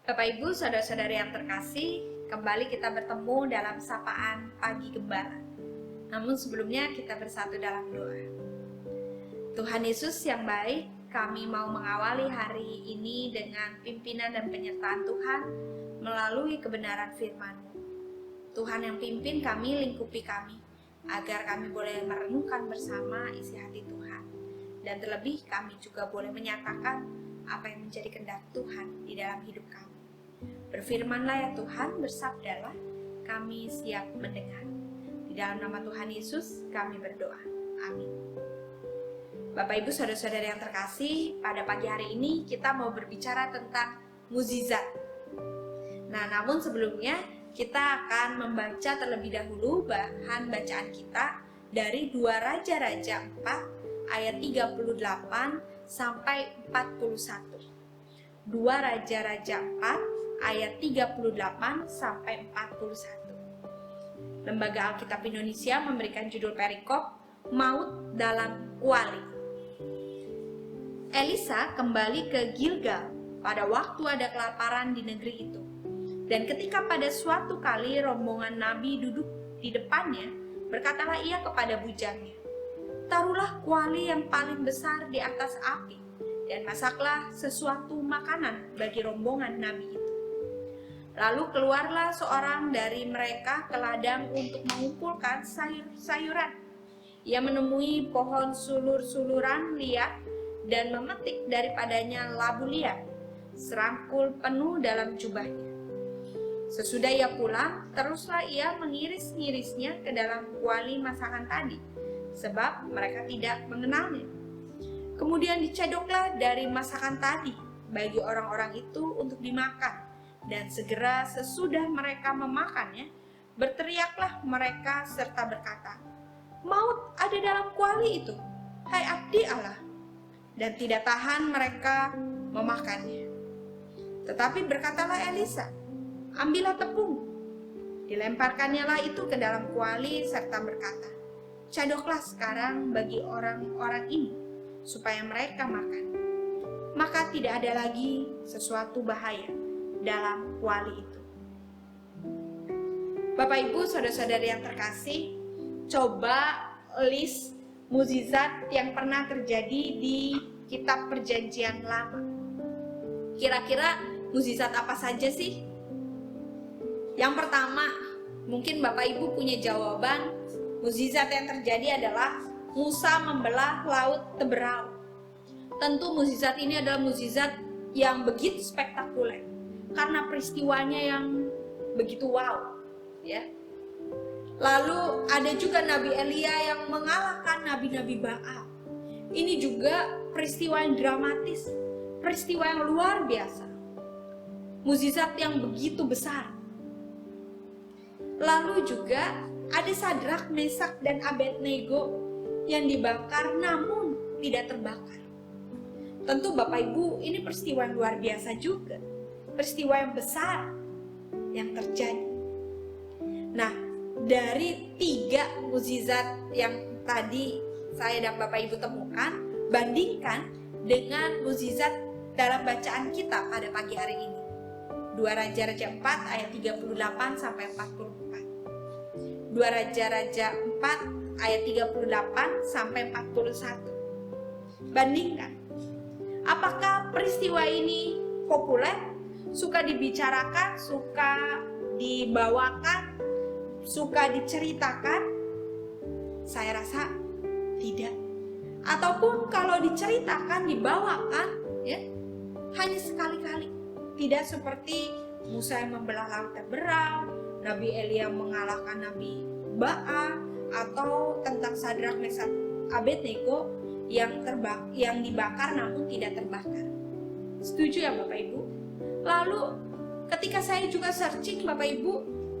Bapak Ibu, saudara-saudari yang terkasih, kembali kita bertemu dalam sapaan Pagi Gembala. Namun sebelumnya kita bersatu dalam doa. Tuhan Yesus yang baik, kami mau mengawali hari ini dengan pimpinan dan penyertaan Tuhan melalui kebenaran firman-Mu. Tuhan yang pimpin kami, lingkupi kami, agar kami boleh merenungkan bersama isi hati Tuhan. Dan terlebih kami juga boleh menyatakan apa yang menjadi kehendak Tuhan di dalam hidup kami. Berfirmanlah ya Tuhan, bersabdalah, kami siap mendengar. Di dalam nama Tuhan Yesus kami berdoa. Amin. Bapak Ibu saudara-saudara yang terkasih, pada pagi hari ini kita mau berbicara tentang mukjizat. Nah, namun sebelumnya kita akan membaca terlebih dahulu bahan bacaan kita dari 2 Raja-Raja 4 ayat 38 sampai 41. 2 Raja-Raja 4 ayat 38 sampai 41. Lembaga Alkitab Indonesia memberikan judul perikop Maut dalam Kuali. Elisa kembali ke Gilgal pada waktu ada kelaparan di negeri itu. Dan ketika pada suatu kali rombongan nabi duduk di depannya, berkatalah ia kepada bujangnya, "Taruhlah kuali yang paling besar di atas api, dan masaklah sesuatu makanan bagi rombongan nabi itu." Lalu keluarlah seorang dari mereka ke ladang untuk mengumpulkan sayur-sayuran. Ia menemui pohon sulur-suluran liat dan memetik daripadanya labu liat, serangkul penuh dalam jubahnya. Sesudah ia pulang, teruslah ia mengiris-ngirisnya ke dalam kuali masakan tadi, sebab mereka tidak mengenalnya. Kemudian dicedoklah dari masakan tadi bagi orang-orang itu untuk dimakan. Dan segera sesudah mereka memakannya, berteriaklah mereka serta berkata, "Maut ada dalam kuali itu, hai abdi Allah." Dan tidak tahan mereka memakannya. Tetapi berkatalah Elisa, "Ambillah tepung." Dilemparkannya lah itu ke dalam kuali serta berkata, "Cadoklah sekarang bagi orang-orang ini, supaya mereka makan." Maka tidak ada lagi sesuatu bahaya dalam kuali itu. Bapak Ibu saudara-saudari yang terkasih, coba list mukjizat yang pernah terjadi di kitab Perjanjian Lama. Kira-kira mukjizat apa saja sih? Yang pertama, mungkin Bapak Ibu punya jawaban. Mukjizat yang terjadi adalah Musa membelah laut Teberau. Tentu mukjizat ini adalah mukjizat yang begitu spektakuler karena peristiwanya yang begitu wow, ya. Lalu ada juga Nabi Elia yang mengalahkan nabi-nabi Baal. Ini juga peristiwa yang dramatis, peristiwa yang luar biasa, mukjizat yang begitu besar. Lalu juga ada Sadrak, Mesak, dan Abednego yang dibakar namun tidak terbakar. Tentu Bapak Ibu, ini peristiwa yang luar biasa juga, peristiwa yang besar yang terjadi. Nah, dari 3 mukjizat yang tadi saya dan Bapak Ibu temukan, bandingkan dengan mukjizat dalam bacaan kita pada pagi hari ini. 2 Raja-Raja 4 ayat 38 sampai 44. 2 Raja-Raja 4 ayat 38 sampai 41. Bandingkan. Apakah peristiwa ini populer? Suka dibicarakan, suka dibawakan, suka diceritakan? Saya rasa tidak. Ataupun kalau diceritakan, dibawakan, ya, hanya sekali-kali. Tidak seperti Musa yang membelah laut Teberau, Nabi Elia mengalahkan Nabi Baal, atau tentang Sadrak, Mesak, Abednego yang dibakar namun tidak terbakar. Setuju ya Bapak Ibu? Lalu ketika saya juga searching Bapak Ibu,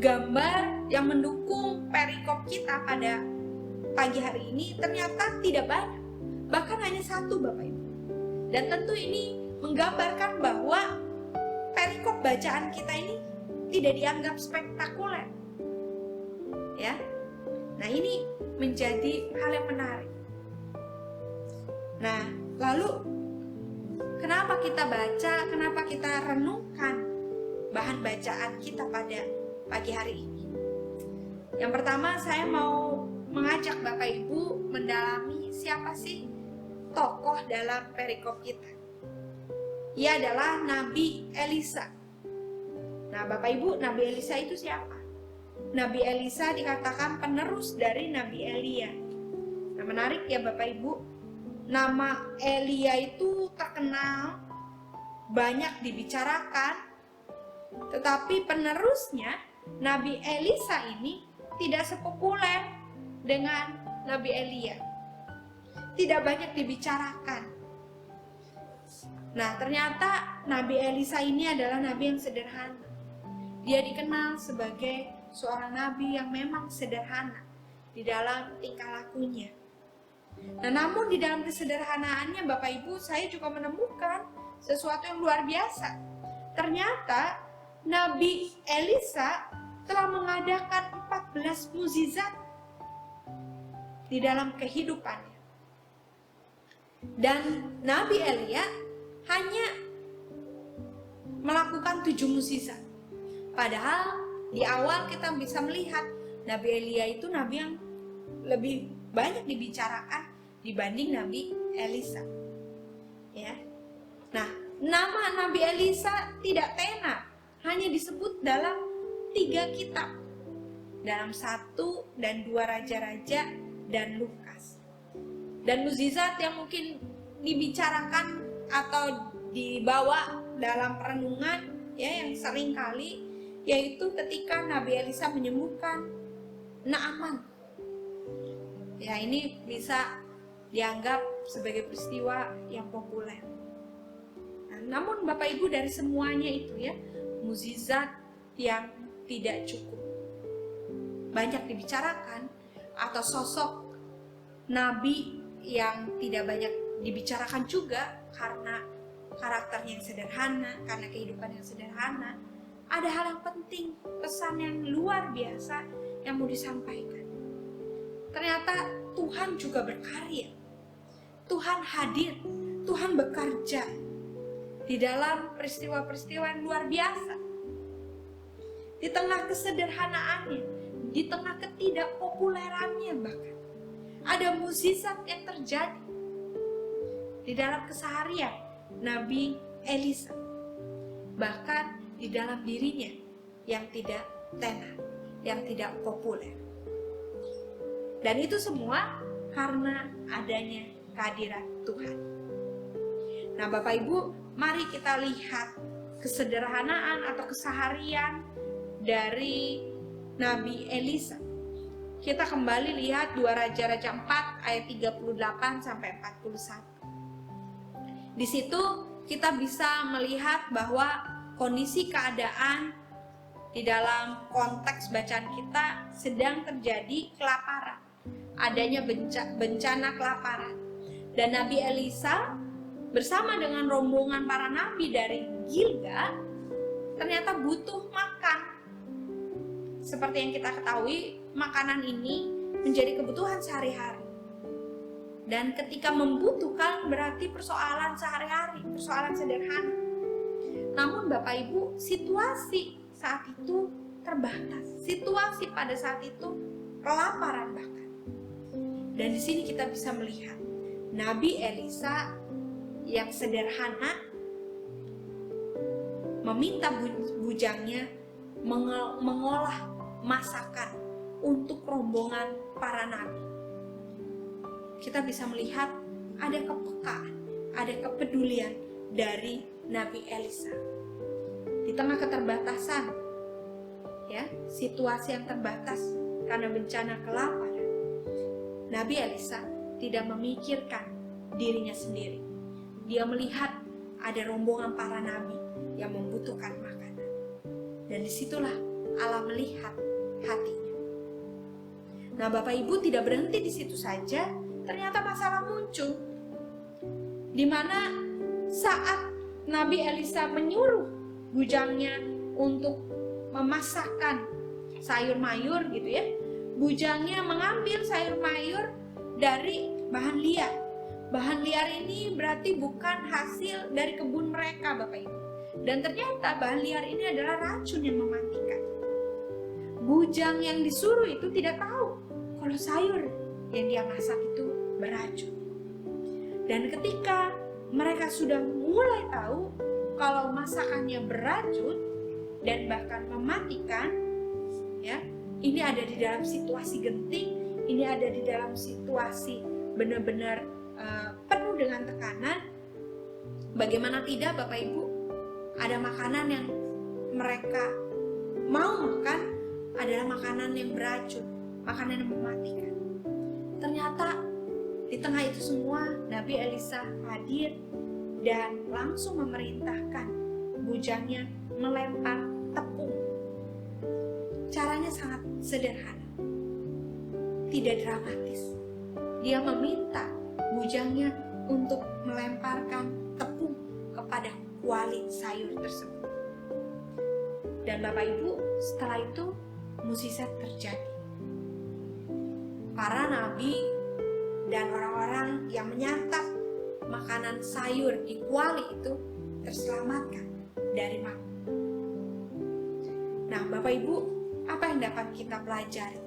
gambar yang mendukung perikop kita pada pagi hari ini ternyata tidak banyak, bahkan hanya 1 Bapak Ibu. Dan tentu ini menggambarkan bahwa perikop bacaan kita ini tidak dianggap spektakuler, ya. Nah, ini menjadi hal yang menarik. Nah, lalu kenapa kita baca, kenapa kita renungkan bahan bacaan kita pada pagi hari ini. Yang pertama, saya mau mengajak Bapak Ibu mendalami siapa sih tokoh dalam perikop kita. Ia adalah Nabi Elisa. Nah, Bapak Ibu, Nabi Elisa itu siapa? Nabi Elisa dikatakan penerus dari Nabi Elia. Nah, menarik ya Bapak Ibu. Nama Elia itu terkenal, banyak dibicarakan, tetapi penerusnya Nabi Elisa ini tidak sepopuler dengan Nabi Elia. Tidak banyak dibicarakan. Nah, ternyata Nabi Elisa ini adalah nabi yang sederhana. Dia dikenal sebagai seorang nabi yang memang sederhana di dalam tingkah lakunya. Nah, namun di dalam kesederhanaannya Bapak Ibu, saya juga menemukan sesuatu yang luar biasa. Ternyata Nabi Elisa telah mengadakan 14 mukjizat di dalam kehidupannya. Dan Nabi Elia hanya melakukan 7 mukjizat. Padahal di awal kita bisa melihat Nabi Elia itu nabi yang lebih banyak dibicarakan dibanding Nabi Elisa. Ya. Nah, nama Nabi Elisa tidak tenar, hanya disebut dalam 3 kitab. Dalam 1 dan 2 Raja-Raja dan Lukas. Dan mukjizat yang mungkin dibicarakan atau dibawa dalam perenungan ya yang sering kali, yaitu ketika Nabi Elisa menyembuhkan Naaman. Ya, ini bisa dianggap sebagai peristiwa yang populer. Nah, namun Bapak Ibu, dari semuanya itu ya, mukjizat yang tidak cukup banyak dibicarakan atau sosok nabi yang tidak banyak dibicarakan juga karena karakternya yang sederhana, karena kehidupan yang sederhana. Ada hal yang penting, pesan yang luar biasa yang mau disampaikan. Ternyata Tuhan juga berkarya, Tuhan hadir, Tuhan bekerja di dalam peristiwa-peristiwa yang luar biasa. Di tengah kesederhanaannya, di tengah ketidakpopulerannya bahkan, ada mukjizat yang terjadi di dalam keseharian Nabi Elisa. Bahkan di dalam dirinya yang tidak tenar, yang tidak populer. Dan itu semua karena adanya kehadiran Tuhan. Nah, Bapak Ibu, mari kita lihat kesederhanaan atau keseharian dari Nabi Elisa. Kita kembali lihat 2 Raja-Raja 4 ayat 38 sampai 41. Di situ kita bisa melihat bahwa kondisi keadaan di dalam konteks bacaan kita sedang terjadi kelaparan. Adanya bencana kelaparan. Dan Nabi Elisa bersama dengan rombongan para nabi dari Gilgal ternyata butuh makan. Seperti yang kita ketahui, makanan ini menjadi kebutuhan sehari-hari. Dan ketika membutuhkan berarti persoalan sehari-hari, persoalan sederhana. Namun Bapak Ibu, situasi saat itu terbatas. Situasi pada saat itu kelaparan bahkan. Dan di sini kita bisa melihat Nabi Elisa yang sederhana meminta bujangnya mengolah masakan untuk rombongan para nabi. Kita bisa melihat ada kepekaan, ada kepedulian dari Nabi Elisa. Di tengah keterbatasan, ya, situasi yang terbatas karena bencana kelaparan, Nabi Elisa tidak memikirkan dirinya sendiri. Dia melihat ada rombongan para nabi yang membutuhkan makanan. Dan disitulah Allah melihat hatinya. Nah, Bapak Ibu, tidak berhenti di situ saja. Ternyata masalah muncul, di mana saat Nabi Elisa menyuruh bujangnya untuk memasakkan sayur mayur gitu ya, bujangnya mengambil sayur mayur dari bahan liar. Bahan liar ini berarti bukan hasil dari kebun mereka, Bapak Ibu. Dan ternyata bahan liar ini adalah racun yang mematikan. Bujang yang disuruh itu tidak tahu kalau sayur yang dia masak itu beracun. Dan ketika mereka sudah mulai tahu kalau masakannya beracun dan bahkan mematikan, ya, ini ada di dalam situasi genting, ini ada di dalam situasi benar-benar penuh dengan tekanan. Bagaimana tidak, Bapak Ibu, ada makanan yang mereka mau makan adalah makanan yang beracun, makanan yang mematikan. Ternyata di tengah itu semua Nabi Elisa hadir dan langsung memerintahkan bujangnya melempar tepung. Caranya sangat sederhana, tidak dramatis. Dia meminta bujangnya untuk melemparkan tepung kepada kuali sayur tersebut. Dan Bapak Ibu, setelah itu mukjizat terjadi. Para nabi dan orang-orang yang menyantap makanan sayur di kuali itu terselamatkan dari maut. Nah, Bapak Ibu, apa yang dapat kita pelajari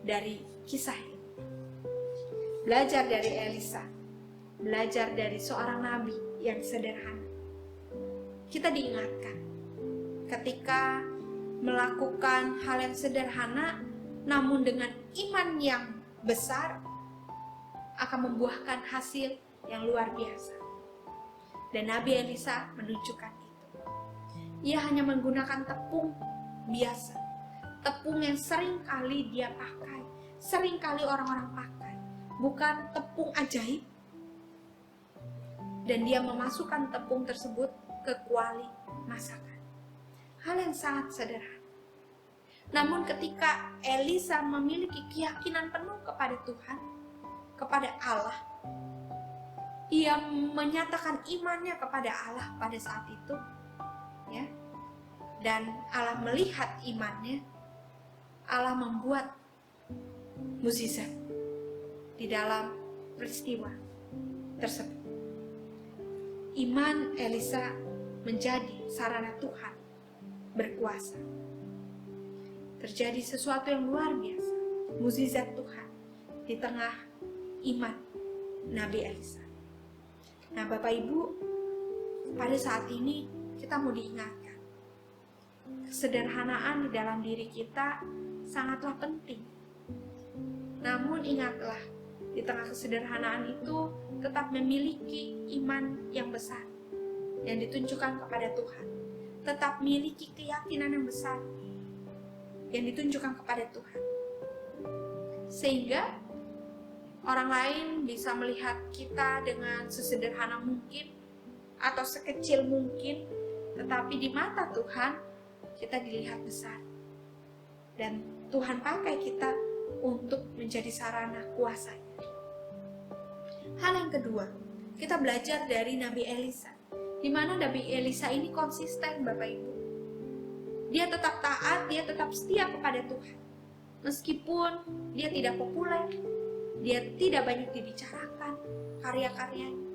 dari kisah ini? Belajar dari Elisa, belajar dari seorang nabi yang sederhana. Kita diingatkan ketika melakukan hal yang sederhana namun dengan iman yang besar akan membuahkan hasil yang luar biasa. Dan Nabi Elisa menunjukkan itu. Ia hanya menggunakan tepung biasa, tepung yang sering kali dia pakai, sering kali orang-orang pakai, bukan tepung ajaib. Dan dia memasukkan tepung tersebut ke kuali masakan. Hal yang sangat sederhana. Namun ketika Elisa memiliki keyakinan penuh kepada Tuhan, kepada Allah, ia menyatakan imannya kepada Allah pada saat itu, ya. Dan Allah melihat imannya, Allah membuat mukjizat di dalam peristiwa tersebut. Iman Elisa menjadi sarana Tuhan berkuasa. Terjadi sesuatu yang luar biasa, mukjizat Tuhan di tengah iman Nabi Elisa. Nah, Bapak Ibu, pada saat ini kita mau diingatkan, kesederhanaan di dalam diri kita sangatlah penting. Namun ingatlah, di tengah kesederhanaan itu tetap memiliki iman yang besar yang ditunjukkan kepada Tuhan. Tetap memiliki keyakinan yang besar yang ditunjukkan kepada Tuhan. Sehingga orang lain bisa melihat kita dengan sesederhana mungkin atau sekecil mungkin, tetapi di mata Tuhan kita dilihat besar. Dan Tuhan pakai kita untuk menjadi sarana kuasanya. Hal yang kedua, kita belajar dari Nabi Elisa. Di mana Nabi Elisa ini konsisten, Bapak Ibu. Dia tetap taat, dia tetap setia kepada Tuhan. Meskipun dia tidak populer, dia tidak banyak dibicarakan karya-karyanya,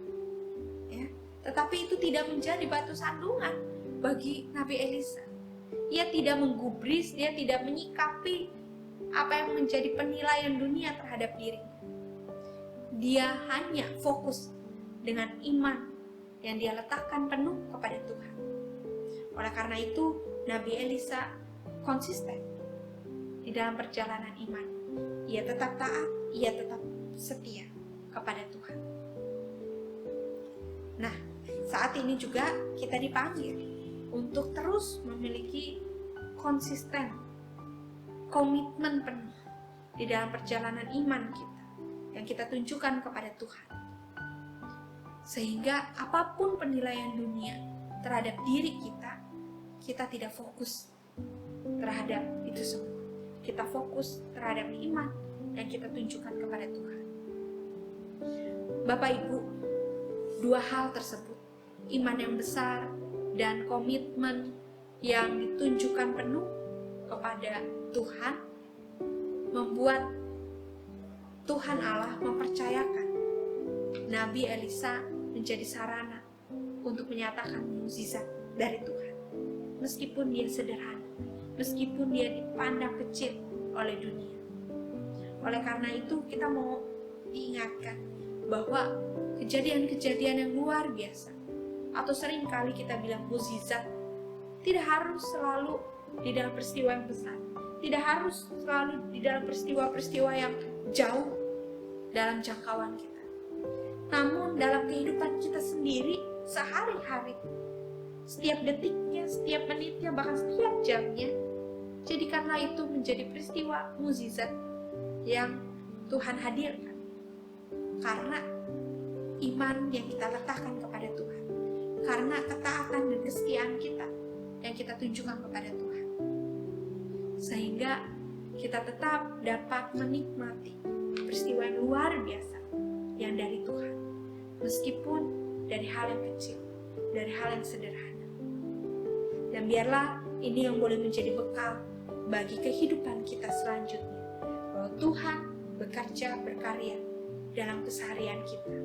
ya. Tetapi itu tidak menjadi batu sandungan bagi Nabi Elisa. Ia tidak menggubris, dia tidak menyikapi apa yang menjadi penilaian dunia terhadap dirinya. Dia hanya fokus dengan iman yang dia letakkan penuh kepada Tuhan. Oleh karena itu, Nabi Elisa konsisten di dalam perjalanan iman. Ia tetap taat, ia tetap setia kepada Tuhan. Nah, saat ini juga kita dipanggil untuk terus memiliki konsisten, komitmen penuh di dalam perjalanan iman kita yang kita tunjukkan kepada Tuhan. Sehingga apapun penilaian dunia terhadap diri kita, kita tidak fokus terhadap itu semua. Kita fokus terhadap iman yang kita tunjukkan kepada Tuhan. Bapak Ibu, dua hal tersebut, iman yang besar dan komitmen yang ditunjukkan penuh kepada Tuhan, membuat Tuhan Allah mempercayakan Nabi Elisa menjadi sarana untuk menyatakan mukjizat dari Tuhan. Meskipun dia sederhana, meskipun dia dipandang kecil oleh dunia. Oleh karena itu kita mau diingatkan bahwa kejadian-kejadian yang luar biasa, atau seringkali kita bilang mukjizat, tidak harus selalu di dalam peristiwa yang besar, tidak harus selalu di dalam peristiwa-peristiwa yang jauh dalam jangkauan kita. Namun dalam kehidupan kita sendiri sehari-hari, setiap detiknya, setiap menitnya, bahkan setiap jamnya, jadikanlah itu menjadi peristiwa mukjizat yang Tuhan hadirkan. Karena iman yang kita letakkan kepada Tuhan, karena ketaatan dan kesetiaan kita yang kita tunjukkan kepada Tuhan, sehingga kita tetap dapat menikmati peristiwa yang luar biasa yang dari Tuhan, meskipun dari hal yang kecil, dari hal yang sederhana. Dan biarlah ini yang boleh menjadi bekal bagi kehidupan kita selanjutnya, bahwa Tuhan bekerja, berkarya dalam keseharian kita,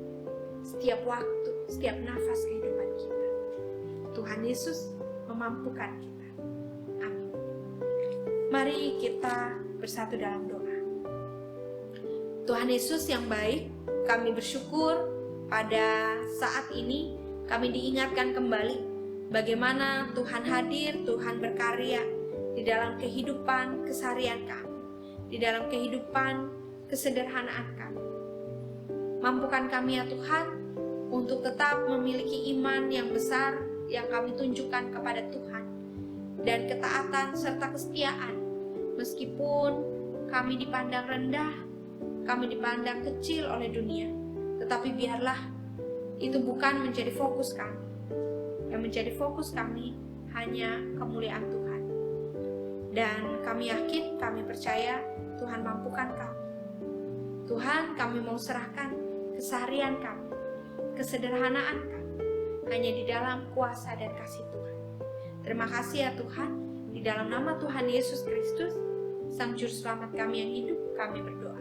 setiap waktu, setiap nafas kehidupan kita. Tuhan Yesus memampukan kita. Amin. Mari kita bersatu dalam doa. Tuhan Yesus yang baik, kami bersyukur pada saat ini kami diingatkan kembali bagaimana Tuhan hadir, Tuhan berkarya di dalam kehidupan keseharian kami, di dalam kehidupan kesederhanaan kami. Mampukan kami ya Tuhan untuk tetap memiliki iman yang besar yang kami tunjukkan kepada Tuhan, dan ketaatan serta kesetiaan meskipun kami dipandang rendah, kami dipandang kecil oleh dunia, tetapi biarlah itu bukan menjadi fokus kami. Yang menjadi fokus kami hanya kemuliaan Tuhan. Dan kami yakin, kami percaya Tuhan mampukan kami. Tuhan, kami mau serahkan keseharian kami, kesederhanaan kami, hanya di dalam kuasa dan kasih Tuhan. Terima kasih ya Tuhan, di dalam nama Tuhan Yesus Kristus, Sang Juru Selamat kami yang hidup, kami berdoa.